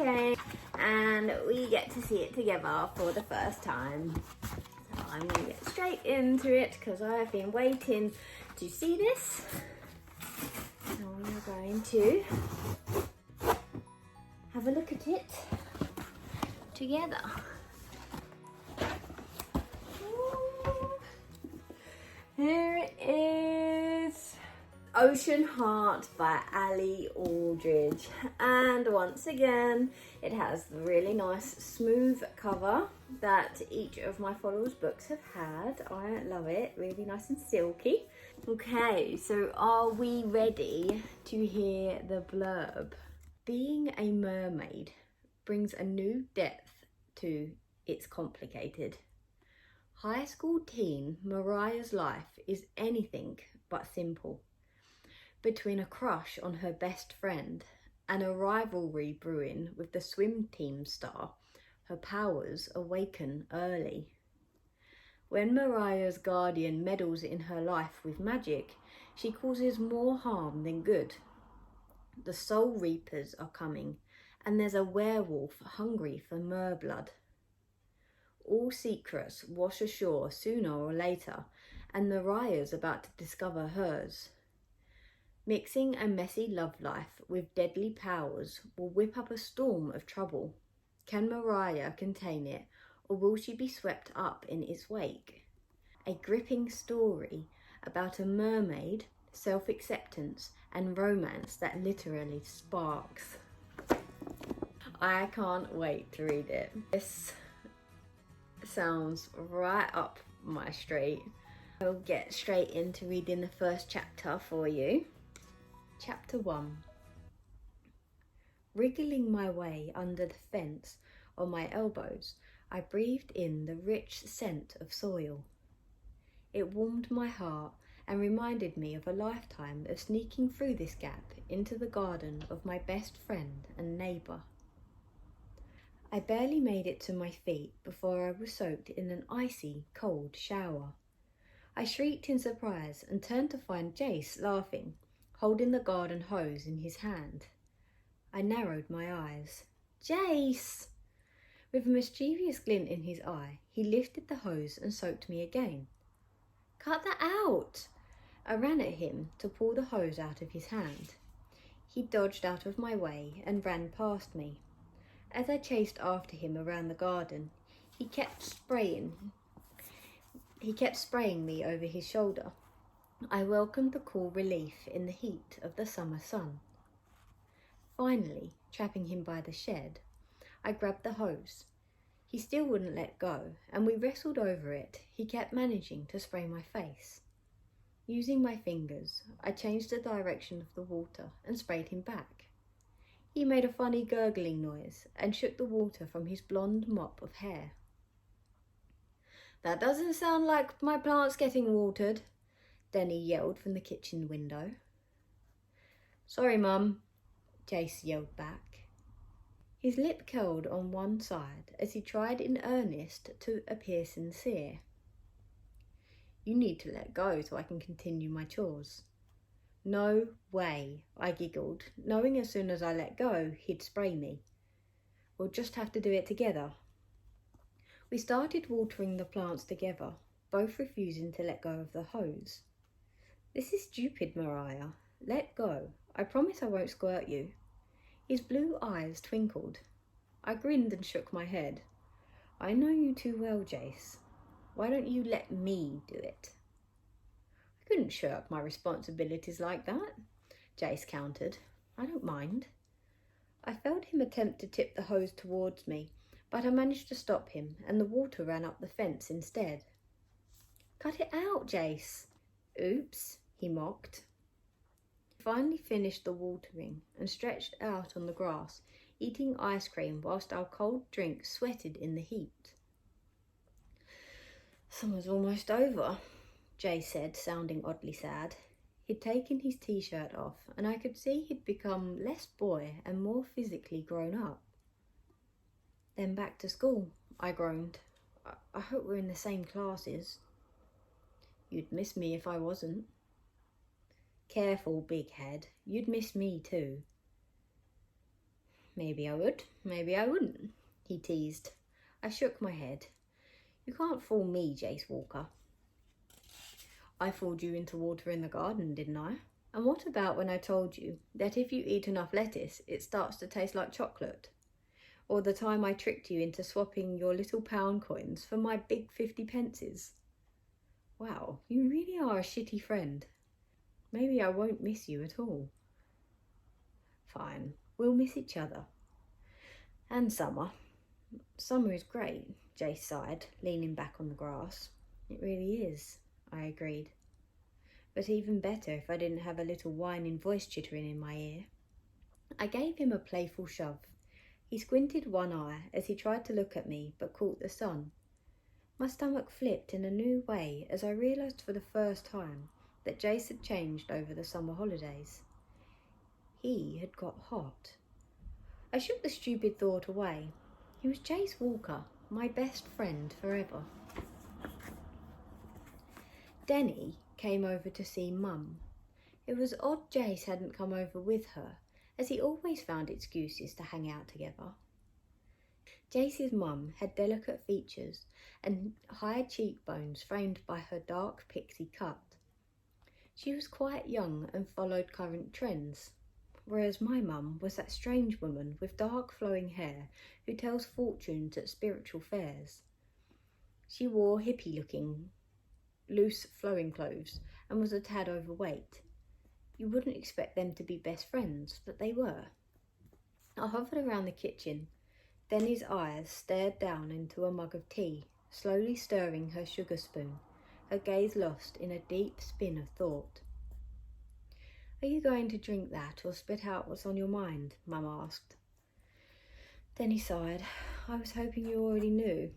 came and we get to see it together for the first time. So I'm going to get straight into it because I have been waiting to see this. So we are going to have a look at it together. Here it is. Ocean Heart by Aldridge, and once again it has the really nice smooth cover that each of my followers books have had. I love it, really nice and silky. Okay, so are we ready to hear the blurb? Being a mermaid brings a new depth to It's Complicated. High school teen Mariah's life is anything but simple. Between a crush on her best friend and a rivalry brewing with the swim team star, her powers awaken early. When Mariah's guardian meddles in her life with magic, she causes more harm than good. The Soul Reapers are coming, and there's a werewolf hungry for merblood. All secrets wash ashore sooner or later, and Mariah's about to discover hers. Mixing a messy love life with deadly powers will whip up a storm of trouble. Can Mariah contain it, or will she be swept up in its wake? A gripping story about a mermaid, self-acceptance, and romance that literally sparks. I can't wait to read it. This sounds right up my street. I'll get straight into reading the first chapter for you. Chapter 1. Wriggling my way under the fence on my elbows, I breathed in the rich scent of soil. It warmed my heart and reminded me of a lifetime of sneaking through this gap into the garden of my best friend and neighbour. I barely made it to my feet before I was soaked in an icy, cold shower. I shrieked in surprise and turned to find Jace laughing, holding the garden hose in his hand. I narrowed my eyes. Jace! With a mischievous glint in his eye, he lifted the hose and soaked me again. Cut that out! I ran at him to pull the hose out of his hand. He dodged out of my way and ran past me. As I chased after him around the garden, he kept spraying me over his shoulder. I welcomed the cool relief in the heat of the summer sun. Finally, trapping him by the shed, I grabbed the hose. He still wouldn't let go, and we wrestled over it. He kept managing to spray my face. Using my fingers, I changed the direction of the water and sprayed him back. He made a funny gurgling noise and shook the water from his blonde mop of hair. That doesn't sound like my plants getting watered, Denny yelled from the kitchen window. Sorry, Mum, Jace yelled back. His lip curled on one side as he tried in earnest to appear sincere. You need to let go so I can continue my chores. No way, I giggled, knowing as soon as I let go, he'd spray me. We'll just have to do it together. We started watering the plants together, both refusing to let go of the hose. This is stupid, Mariah. Let go. I promise I won't squirt you. His blue eyes twinkled. I grinned and shook my head. I know you too well, Jace. Why don't you let me do it? I couldn't shirk my responsibilities like that, Jace countered. I don't mind. I felt him attempt to tip the hose towards me, but I managed to stop him, and the water ran up the fence instead. Cut it out, Jace. Oops, he mocked. He finally finished the watering and stretched out on the grass, eating ice cream whilst our cold drink sweated in the heat. Summer's almost over, Jay said, sounding oddly sad. He'd taken his t-shirt off, and I could see he'd become less boy and more physically grown up. Then back to school, I groaned. I hope we're in the same classes. You'd miss me if I wasn't. Careful, big head. You'd miss me too. Maybe I would, maybe I wouldn't, he teased. I shook my head. You can't fool me, Jace Walker. I fooled you into watering the garden, didn't I? And what about when I told you that if you eat enough lettuce, it starts to taste like chocolate? Or the time I tricked you into swapping your little pound coins for my big 50 pences? Wow, you really are a shitty friend. Maybe I won't miss you at all. Fine, we'll miss each other. And summer. Summer is great, Jace sighed, leaning back on the grass. It really is, I agreed. But even better if I didn't have a little whining voice chittering in my ear. I gave him a playful shove. He squinted one eye as he tried to look at me but caught the sun. My stomach flipped in a new way as I realised for the first time that Jace had changed over the summer holidays. He had got hot. I shook the stupid thought away. He was Jace Walker, my best friend forever. Denny came over to see Mum. It was odd Jace hadn't come over with her, as he always found excuses to hang out together. Jace's mum had delicate features and high cheekbones framed by her dark pixie cut. She was quite young and followed current trends, whereas my mum was that strange woman with dark flowing hair who tells fortunes at spiritual fairs. She wore hippie-looking, loose flowing clothes and was a tad overweight. You wouldn't expect them to be best friends, but they were. I hovered around the kitchen. Denny's eyes stared down into a mug of tea, slowly stirring her sugar spoon, her gaze lost in a deep spin of thought. Are you going to drink that or spit out what's on your mind? Mum asked. Denny sighed. I was hoping you already knew.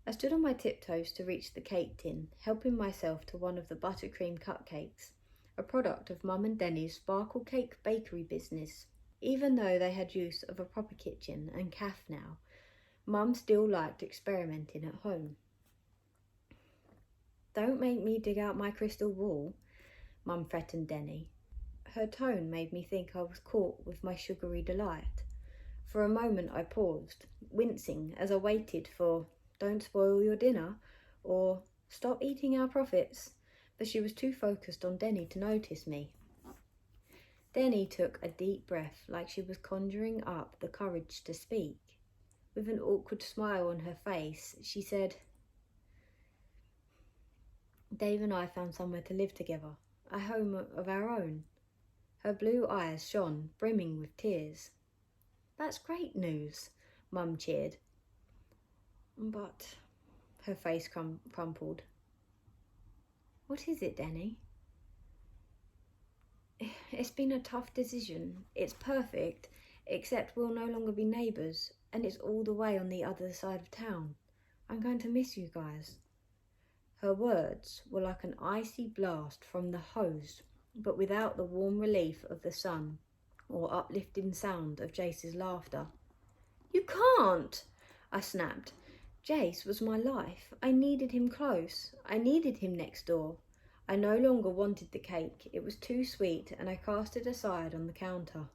I stood on my tiptoes to reach the cake tin, helping myself to one of the buttercream cupcakes, a product of Mum and Denny's Sparkle Cake bakery business. Even though they had use of a proper kitchen and caff now, Mum still liked experimenting at home. Don't make me dig out my crystal ball, Mum threatened Denny. Her tone made me think I was caught with my sugary delight. For a moment I paused, wincing as I waited for "Don't spoil your dinner" or "Stop eating our profits," but she was too focused on Denny to notice me. Denny took a deep breath like she was conjuring up the courage to speak. With an awkward smile on her face, she said, Dave and I found somewhere to live together, a home of our own. Her blue eyes shone, brimming with tears. That's great news, Mum cheered. But her face crumpled. What is it, Denny? It's been a tough decision. It's perfect, except we'll no longer be neighbours, and it's all the way on the other side of town. I'm going to miss you guys. Her words were like an icy blast from the hose, but without the warm relief of the sun or uplifting sound of Jace's laughter. You can't, I snapped. Jace was my life. I needed him close. I needed him next door. I no longer wanted the cake. It was too sweet, and I cast it aside on the counter.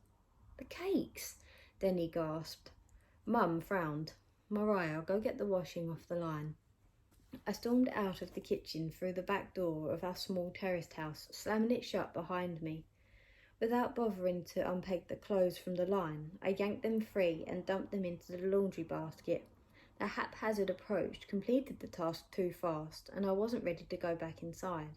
The cakes, Denny gasped. Mum frowned. Mariah, go get the washing off the line. I stormed out of the kitchen through the back door of our small terraced house, slamming it shut behind me. Without bothering to unpeg the clothes from the line, I yanked them free and dumped them into the laundry basket. The haphazard approach completed the task too fast, and I wasn't ready to go back inside.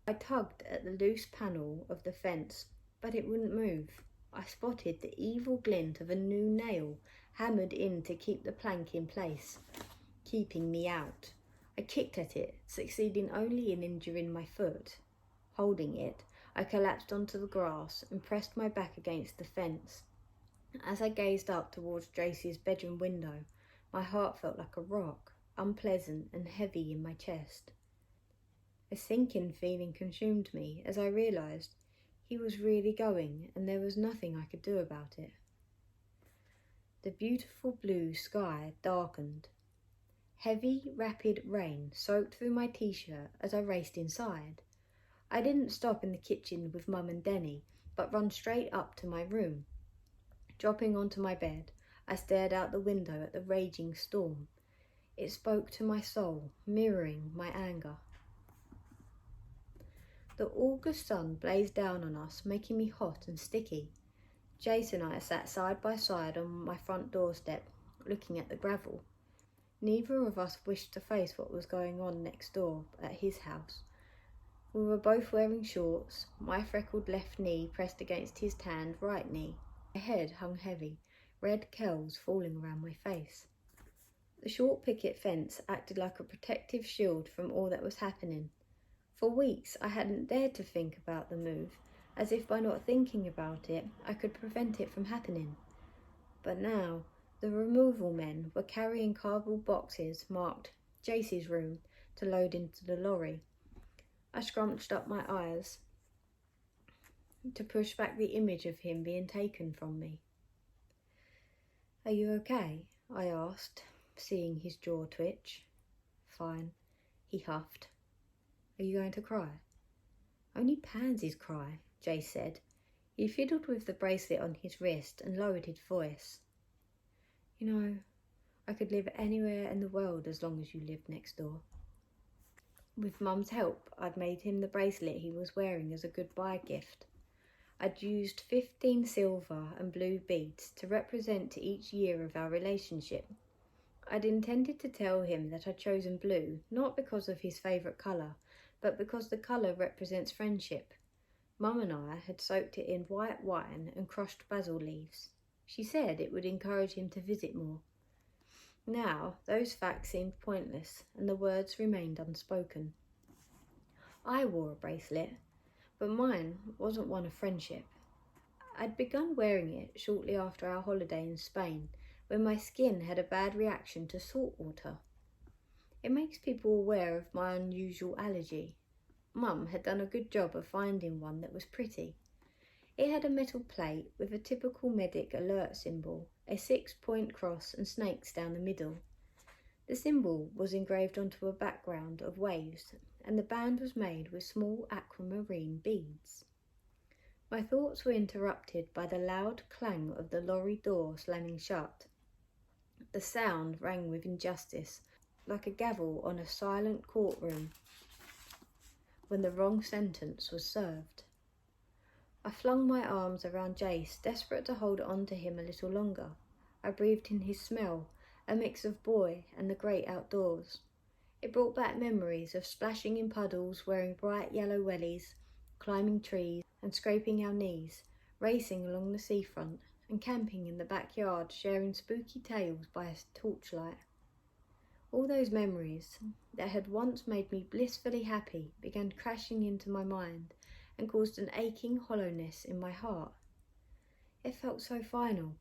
I tugged at the loose panel of the fence, but it wouldn't move. I spotted the evil glint of a new nail hammered in to keep the plank in place, keeping me out. I kicked at it, succeeding only in injuring my foot. Holding it, I collapsed onto the grass and pressed my back against the fence. As I gazed up towards Tracy's bedroom window, my heart felt like a rock, unpleasant and heavy in my chest. A sinking feeling consumed me as I realised he was really going and there was nothing I could do about it. The beautiful blue sky darkened. Heavy, rapid rain soaked through my t-shirt as I raced inside. I didn't stop in the kitchen with Mum and Denny, but run straight up to my room. Dropping onto my bed, I stared out the window at the raging storm. It spoke to my soul, mirroring my anger. The August sun blazed down on us, making me hot and sticky. Jace and I sat side by side on my front doorstep, looking at the gravel. Neither of us wished to face what was going on next door at his house. We were both wearing shorts, my freckled left knee pressed against his tanned right knee. My head hung heavy, red curls falling around my face. The short picket fence acted like a protective shield from all that was happening. For weeks I hadn't dared to think about the move, as if by not thinking about it I could prevent it from happening. But now the removal men were carrying cardboard boxes marked Jace's room to load into the lorry. I scrunched up my eyes to push back the image of him being taken from me. "Are you okay?" I asked, seeing his jaw twitch. "Fine," he huffed. "Are you going to cry?" "Only pansies cry," Jay said. He fiddled with the bracelet on his wrist and lowered his voice. "You know, I could live anywhere in the world as long as you lived next door." With Mum's help, I'd made him the bracelet he was wearing as a goodbye gift. I'd used 15 silver and blue beads to represent each year of our relationship. I'd intended to tell him that I'd chosen blue, not because of his favourite colour, but because the colour represents friendship. Mum and I had soaked it in white wine and crushed basil leaves. She said it would encourage him to visit more. Now, those facts seemed pointless, and the words remained unspoken. I wore a bracelet, but mine wasn't one of friendship. I'd begun wearing it shortly after our holiday in Spain, when my skin had a bad reaction to salt water. It makes people aware of my unusual allergy. Mum had done a good job of finding one that was pretty. It had a metal plate with a typical medic alert symbol, a 6-point cross and snakes down the middle. The symbol was engraved onto a background of waves, and the band was made with small aquamarine beads. My thoughts were interrupted by the loud clang of the lorry door slamming shut. The sound rang with injustice, like a gavel on a silent courtroom when the wrong sentence was served. I flung my arms around Jace, desperate to hold on to him a little longer. I breathed in his smell, a mix of boy and the great outdoors. It brought back memories of splashing in puddles, wearing bright yellow wellies, climbing trees and scraping our knees, racing along the seafront and camping in the backyard, sharing spooky tales by a torchlight. All those memories that had once made me blissfully happy began crashing into my mind and caused an aching hollowness in my heart. It felt so final.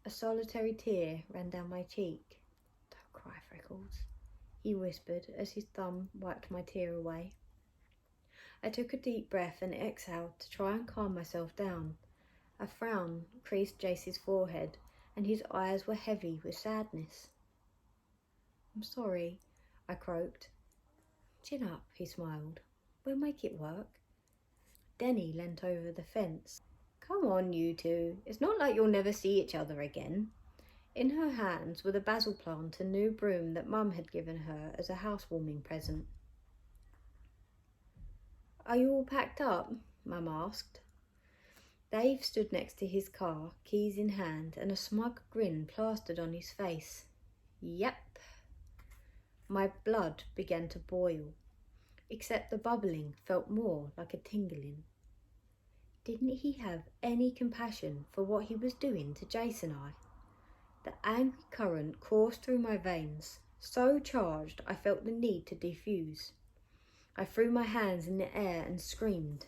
A solitary tear ran down my cheek. "Don't cry, Freckles," he whispered as his thumb wiped my tear away. I took a deep breath and exhaled to try and calm myself down. A frown creased Jace's forehead, and his eyes were heavy with sadness. "I'm sorry," I croaked. "Chin up," he smiled. "We'll make it work." Denny leant over the fence. "Come on, you two. It's not like you'll never see each other again." In her hands were the basil plant and new broom that Mum had given her as a housewarming present. "Are you all packed up?" Mum asked. Dave stood next to his car, keys in hand, and a smug grin plastered on his face. "Yep." My blood began to boil, except the bubbling felt more like a tingling. Didn't he have any compassion for what he was doing to Jace and I? The angry current coursed through my veins, so charged I felt the need to defuse. I threw my hands in the air and screamed.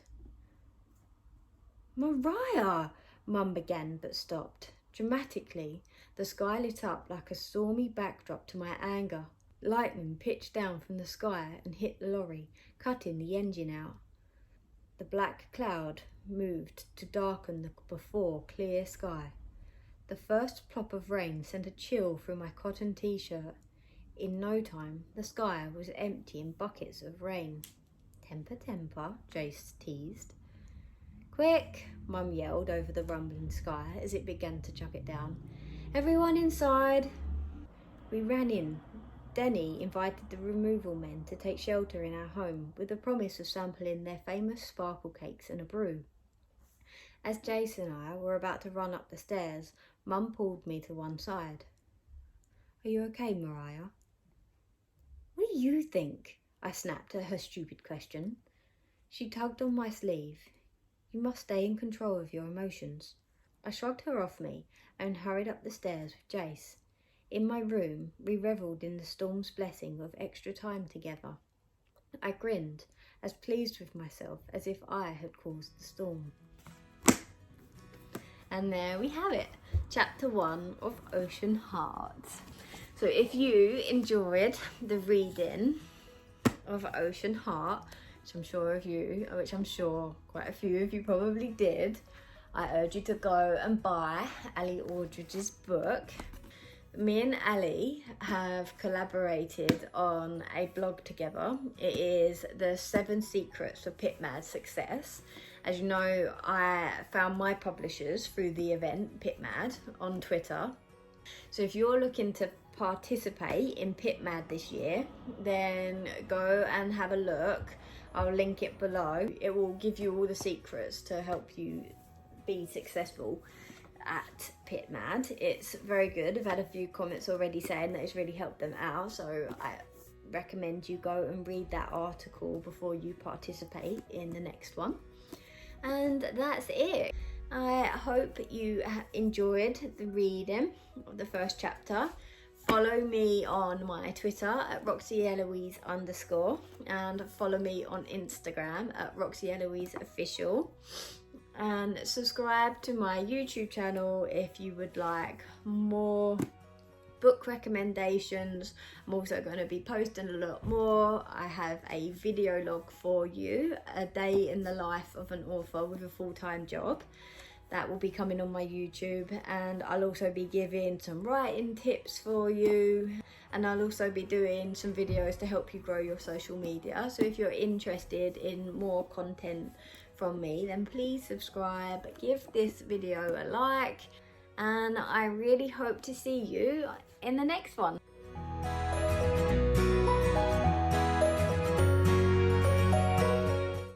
"Mariah!" Mum began but stopped. Dramatically, the sky lit up like a stormy backdrop to my anger. Lightning pitched down from the sky and hit the lorry, cutting the engine out. The black cloud moved to darken the before clear sky. The first plop of rain sent a chill through my cotton t-shirt. In no time, the sky was empty in buckets of rain. "Temper, temper," Jace teased. "Quick!" Mum yelled over the rumbling sky as it began to chuck it down. "Everyone inside!" We ran in. Denny invited the removal men to take shelter in our home with the promise of sampling their famous sparkle cakes and a brew. As Jace and I were about to run up the stairs, Mum pulled me to one side. "Are you okay, Mariah?" "What do you think?" I snapped at her stupid question. She tugged on my sleeve. "You must stay in control of your emotions." I shrugged her off me and hurried up the stairs with Jace. In my room, we revelled in the storm's blessing of extra time together. I grinned, as pleased with myself as if I had caused the storm. And there we have it, chapter 1 of Ocean Hearts. So if you enjoyed the reading of Ocean Heart, which I'm sure quite a few of you probably did, I urge you to go and buy Ali Aldridge's book. Me and Ali have collaborated on a blog together. It is the 7 Secrets for Pitmad Success. As you know, I found my publishers through the event Pitmad on Twitter. So if you're looking to participate in Pitmad this year, then go and have a look. I'll link it below. It will give you all the secrets to help you be successful at Pitmad. It's very good. I've had a few comments already saying that it's really helped them out, so I recommend you go and read that article before you participate in the next one. And that's it. I hope you enjoyed the reading of the first chapter. Follow me on my Twitter at RoxyEloise_ and follow me on Instagram at RoxyEloiseOfficial. And subscribe to my YouTube channel if you would like more book recommendations. I'm also going to be posting a lot more. I have a video log for you, a day in the life of an author with a full-time job. That will be coming on my YouTube, and I'll also be giving some writing tips for you, and I'll also be doing some videos to help you grow your social media. So if you're interested in more content from me, then please subscribe, give this video a like, and I really hope to see you in the next one.